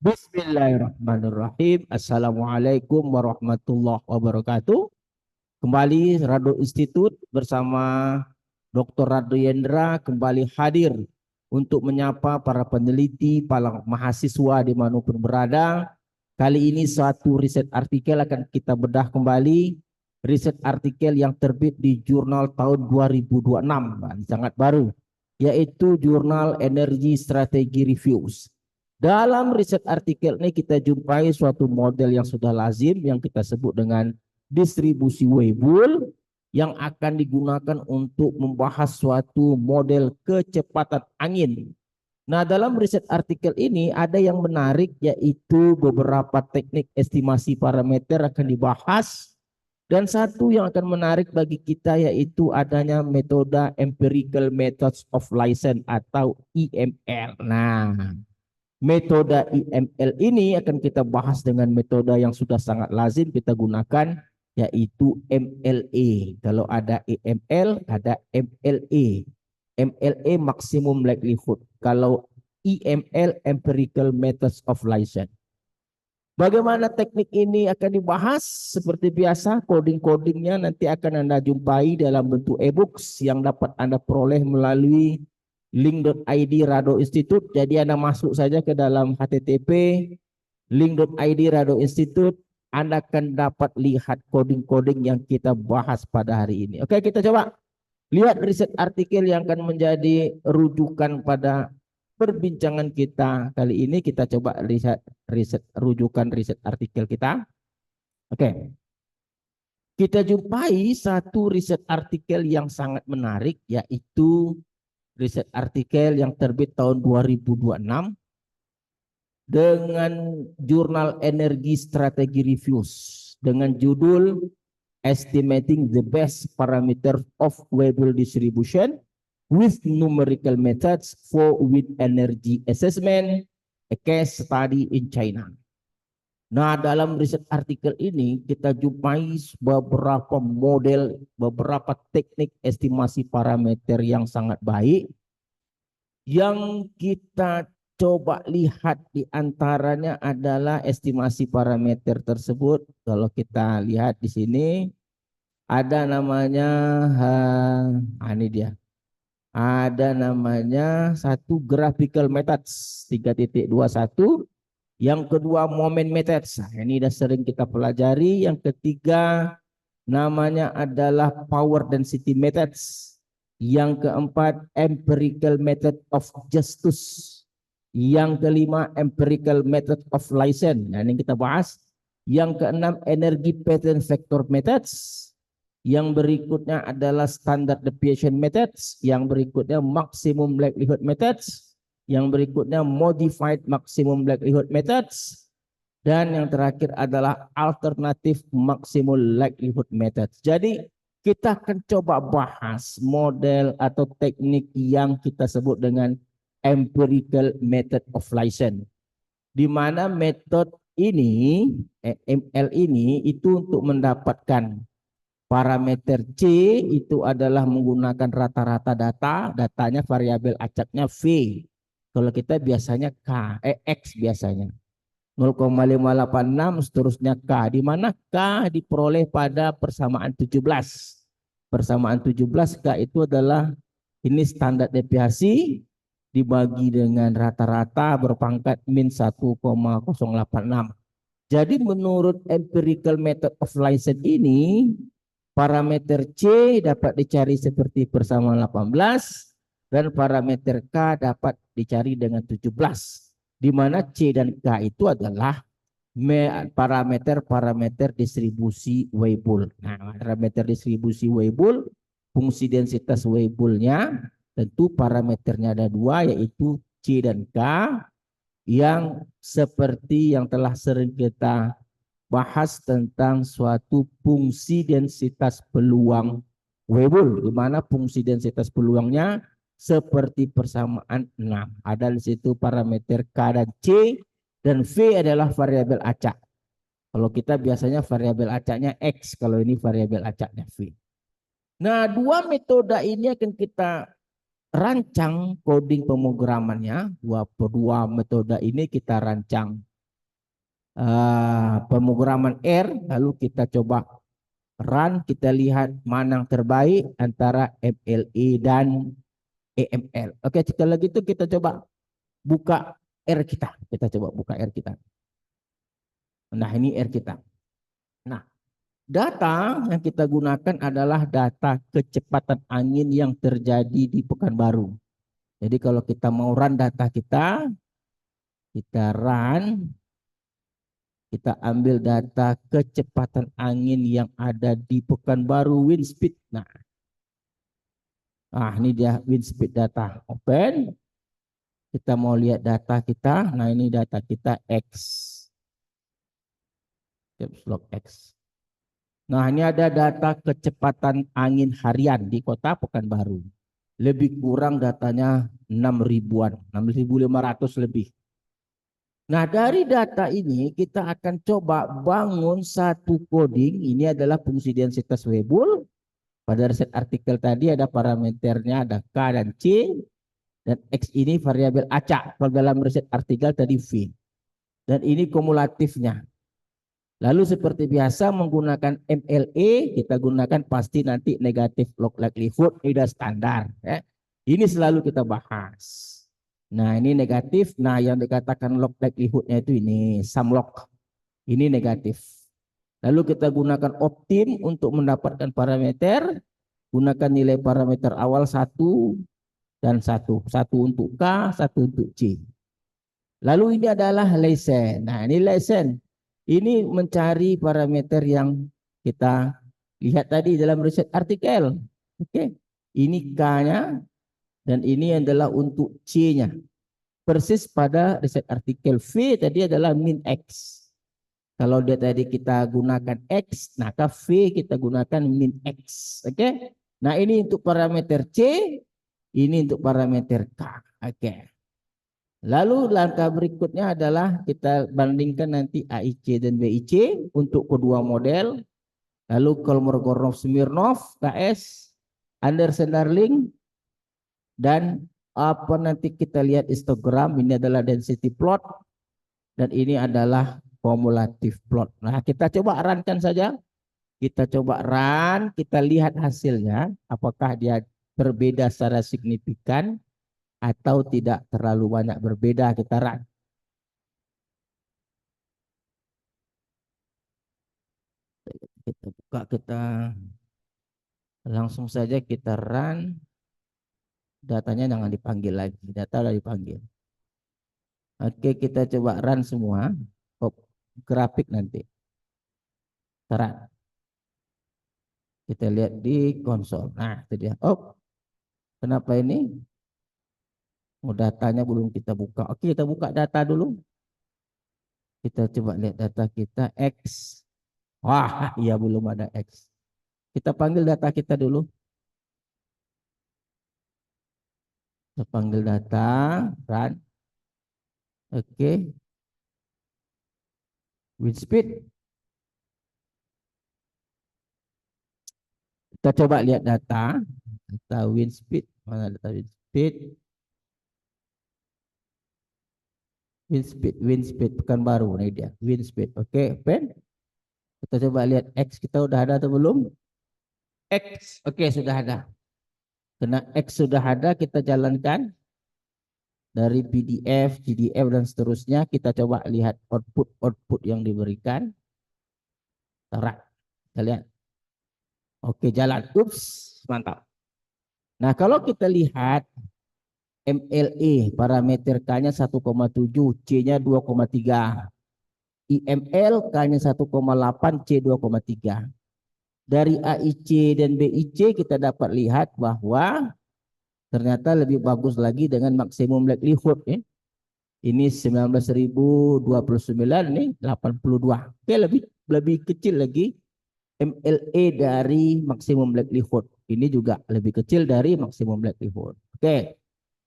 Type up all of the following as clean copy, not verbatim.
Bismillahirrahmanirrahim. Assalamualaikum warahmatullahi wabarakatuh. Kembali Rado Institut bersama Dr. Rado Yendra kembali hadir untuk menyapa para peneliti, para mahasiswa dimanapun berada. Kali ini suatu riset artikel akan kita bedah kembali. Riset artikel yang terbit di jurnal tahun 2026, sangat baru, yaitu Jurnal Energy Strategy Reviews. Dalam riset artikel ini kita jumpai suatu model yang sudah lazim yang kita sebut dengan distribusi Weibull yang akan digunakan untuk membahas suatu model kecepatan angin. Nah, dalam riset artikel ini ada yang menarik yaitu beberapa teknik estimasi parameter akan dibahas dan satu yang akan menarik bagi kita yaitu adanya metode Empirical Methods of License atau EML. Nah, metode IML ini akan kita bahas dengan metode yang sudah sangat lazim kita gunakan yaitu MLE. Kalau ada EML, ada MLE. MLE maximum likelihood. Kalau EML empirical methods of license. Bagaimana teknik ini akan dibahas? Seperti biasa, coding-codingnya nanti akan Anda jumpai dalam bentuk e-books yang dapat Anda peroleh melalui link.id Rado Institute. Jadi Anda masuk saja ke dalam http link.id Rado Institute. Anda akan dapat lihat coding-coding yang kita bahas pada hari ini. Oke, kita coba lihat riset artikel yang akan menjadi rujukan pada perbincangan kita kali ini. Kita coba lihat rujukan riset artikel kita. Oke. Kita jumpai satu riset artikel yang sangat menarik yaitu riset artikel yang terbit tahun 2026 dengan jurnal Energy Strategy Reviews dengan judul Estimating the Best Parameter of Weibull Distribution with Numerical Methods for Wind Energy Assessment, a Case Study in China. Nah, dalam riset artikel ini kita jumpai beberapa model, beberapa teknik estimasi parameter yang sangat baik. Yang kita coba lihat di antaranya adalah estimasi parameter tersebut. Kalau kita lihat di sini ada namanya, ini dia. Ada namanya satu graphical methods 3.21, yang kedua moment methods. Nah, ini sudah sering kita pelajari. Yang ketiga namanya adalah power density methods. Yang keempat empirical method of justice. Yang kelima empirical method of license. Nah, ini kita bahas. Yang keenam energy pattern vector methods. Yang berikutnya adalah standard deviation methods. Yang berikutnya maximum likelihood methods. Yang berikutnya modified maximum likelihood methods. Dan yang terakhir adalah alternative maximum likelihood methods. Jadi kita akan coba bahas model atau teknik yang kita sebut dengan empirical method of license. Di mana metode ini, ML ini itu untuk mendapatkan parameter C itu adalah menggunakan rata-rata data, datanya variabel acaknya V. Kalau kita biasanya X biasanya. 0,586 seterusnya K. Di mana K diperoleh pada persamaan 17. Persamaan 17 K itu adalah ini standar deviasi dibagi dengan rata-rata berpangkat min 1,086. Jadi menurut empirical method of license ini parameter C dapat dicari seperti persamaan 18 dan parameter K dapat dicari dengan 17. Di mana C dan K itu adalah parameter distribusi Weibull. Nah, parameter distribusi Weibull, fungsi densitas Weibullnya tentu parameternya ada dua yaitu C dan K yang seperti yang telah sering kita bahas tentang suatu fungsi densitas peluang Weibull, di mana fungsi densitas peluangnya seperti persamaan 6. Ada di situ parameter K dan C dan V adalah variabel acak. Kalau kita biasanya variabel acaknya X, kalau ini variabel acaknya V. Nah, dua metode ini akan kita rancang coding pemrogramannya. Dua metode ini kita rancang pemrograman R, lalu kita coba run, kita lihat mana yang terbaik antara MLE dan EML. Oke, sekali lagi itu kita coba buka R kita. Kita coba buka R kita. Nah, ini R kita. Nah, data yang kita gunakan adalah data kecepatan angin yang terjadi di Pekanbaru. Jadi kalau kita mau run data kita run, kita ambil data kecepatan angin yang ada di Pekanbaru wind speed. Nah, ini dia wind speed data. Open. Kita mau lihat data kita. Nah, ini data kita X. Caps lock X. Nah, ini ada data kecepatan angin harian di Kota Pekanbaru. Lebih kurang datanya 6.000-an, 6.500 lebih. Nah, dari data ini kita akan coba bangun satu coding. Ini adalah fungsi densitas Weibull. Pada riset artikel tadi ada parameternya, ada K dan C. Dan X ini variabel acak. Kalau dalam riset artikel tadi V. Dan ini kumulatifnya. Lalu seperti biasa menggunakan MLE, kita gunakan pasti nanti negatif log likelihood, ini sudah standar. Ya. Ini selalu kita bahas. Nah, ini negatif. Nah, yang dikatakan log likelihoodnya itu ini, sum log. Ini negatif. Lalu kita gunakan optim untuk mendapatkan parameter. Gunakan nilai parameter awal 1 dan 1. 1 untuk K, 1 untuk C. Lalu ini adalah lesson. Nah, ini lesson. Ini mencari parameter yang kita lihat tadi dalam riset artikel. Oke. Ini K-nya dan ini adalah untuk C-nya. Persis pada riset artikel. V tadi adalah min X. Kalau dia tadi kita gunakan X, maka V kita gunakan min X. Oke. Nah, ini untuk parameter C, ini untuk parameter K. Oke. Lalu langkah berikutnya adalah kita bandingkan nanti AIC dan BIC untuk kedua model. Lalu Kolmogorov-Smirnov, KS, Anderson-Darling, dan apa nanti kita lihat histogram. Ini adalah density plot dan ini adalah cumulative plot. Nah, kita coba runkan saja. Kita coba run, kita lihat hasilnya. Apakah dia berbeda secara signifikan atau tidak terlalu banyak berbeda. Kita run. Kita buka, kita langsung saja kita run. Datanya jangan dipanggil lagi. Data sudah dipanggil. Oke, kita coba run semua. Grafik nanti. Run. Kita lihat di konsol. Nah, itu dia. Kenapa ini? Datanya belum kita buka. Oke, kita buka data dulu. Kita coba lihat data kita X. Wah, iya belum ada X. Kita panggil data kita dulu. Kita panggil data, run. Oke. Wind speed. Kita coba lihat data. Data wind speed. Mana data wind speed? Wind speed Pekanbaru. Ini dia, wind speed. Oke, pen. Kita coba lihat X kita udah ada atau belum? X, oke, sudah ada. Karena X sudah ada, kita jalankan dari PDF, GDF dan seterusnya. Kita coba lihat output yang diberikan. Tarak, kita lihat. Oke, jalan. Ups, mantap. Nah, kalau kita lihat MLE parameter K-nya 1,7, C-nya 2,3. IML K-nya 1,8, C 2,3. Dari AIC dan BIC kita dapat lihat bahwa ternyata lebih bagus lagi dengan maksimum likelihood. Ini 19.029, ini 82. Oke, lebih kecil lagi MLE dari maksimum likelihood. Ini juga lebih kecil dari maksimum likelihood. Oke.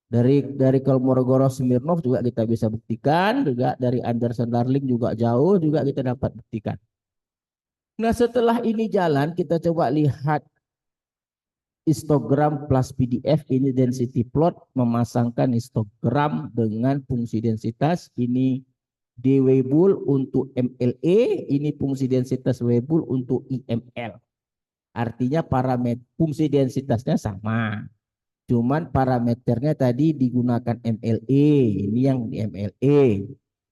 Dari Kolmogorov-Smirnov juga kita bisa buktikan, juga dari Anderson-Darling juga jauh juga kita dapat buktikan. Nah, setelah ini jalan, kita coba lihat histogram plus PDF. Ini density plot, memasangkan histogram dengan fungsi densitas. Ini D Weibull untuk MLE, ini fungsi densitas Weibull untuk IML. Artinya parameter fungsi densitasnya sama. Cuman parameternya tadi digunakan MLE, ini yang di MLE.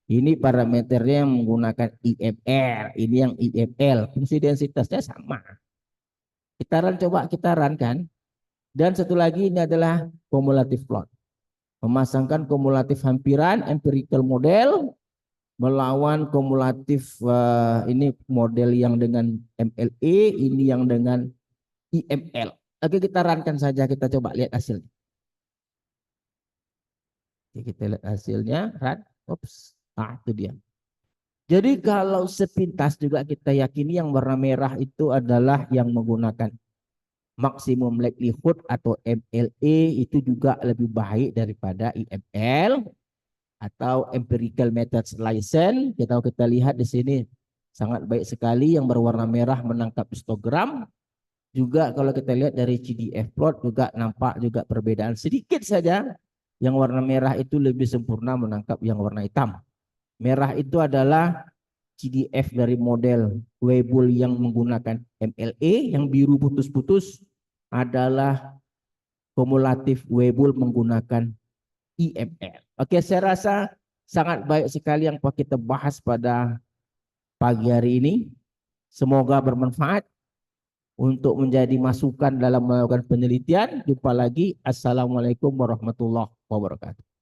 Ini parameternya yang menggunakan IMR, ini yang IML. Fungsi densitasnya sama. Coba kita kan. Dan satu lagi ini adalah kumulatif plot. Memasangkan kumulatif hampiran, empirical model, melawan kumulatif ini model yang dengan MLE, ini yang dengan IML. Oke, kita runkan saja, kita coba lihat hasilnya. Oke, kita lihat hasilnya, run. Oops. Nah, itu dia. Jadi kalau sepintas juga kita yakini yang warna merah itu adalah yang menggunakan maksimum likelihood atau MLE, itu juga lebih baik daripada IML atau empirical methods license. Kita lihat di sini sangat baik sekali yang berwarna merah menangkap histogram. Juga kalau kita lihat dari CDF plot juga nampak juga perbedaan sedikit saja. Yang warna merah itu lebih sempurna menangkap yang warna hitam. Merah itu adalah CDF dari model Weibull yang menggunakan MLE, yang biru putus-putus adalah kumulatif Weibull menggunakan IML. Oke, saya rasa sangat baik sekali yang kita bahas pada pagi hari ini. Semoga bermanfaat untuk menjadi masukan dalam melakukan penelitian. Jumpa lagi. Assalamualaikum warahmatullahi wabarakatuh.